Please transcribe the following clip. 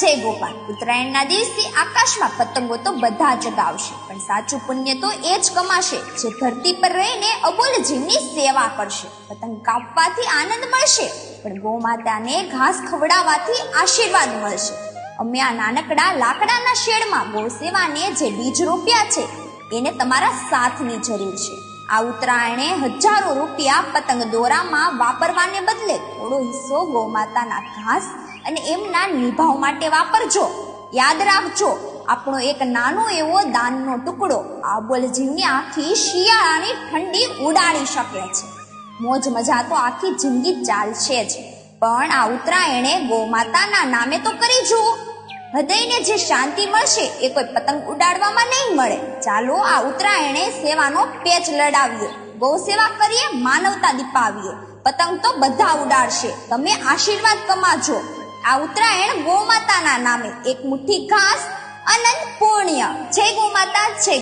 જય ગોપાલ। ઉત્તરાયણના દિવસે આકાશમાં પતંગો તો બધા ચગાવશે, પણ સાચું પુણ્ય તો એ જ કમાશે જે ધરતી પર રહીને અબોલ જીવની સેવા કરશે। પતંગ કાપવાથી આનંદ મળશે, પણ ગૌ માતાને ઘાસ ખવડાવવાથી આશીર્વાદ મળશે। અમે આ નાનકડા લાકડાના શેડમાં ગૌ સેવાને જે બીજ રોપ્યા છે એને તમારા સાથની જરૂર છે। આ ઉત્તરાયણે હજારો રૂપિયા પતંગ દોરામાં વાપરવાને બદલે થોડો હિસ્સો ગૌ માતાના ઘાસ અને એમના નિભાવ માટે વાપરજો। યાદ રાખજો, આપણો એક નાનો એવો દાનનો ટુકડો આ બોલ જીવની આખી શિયાળાની ઠંડી ઉડાડી શકે છે। મોજ મજા તો આખી જિંદગી ચાલશે જ, પણ આ ઉત્તરાયણે ગૌ માતાના નામે તો કરી જુઓ। હૃદયને જે શાંતિ મળશે એ કોઈ પતંગ ઉડાડવામાં નહીં મળે। ચાલો આ ઉત્તરાયણે સેવાનો પેચ લડાવીએ, ગૌ સેવા કરીએ, માનવતા દીપાવીએ। પતંગ તો બધા ઉડાડશે, તમે આશીર્વાદ કમાજો। આ ઉત્તરાયણ ગૌ માતાના નામે, એક મુઠ્ઠી ઘાસ, અનંત પુણ્ય। જય ગૌ માતા, જય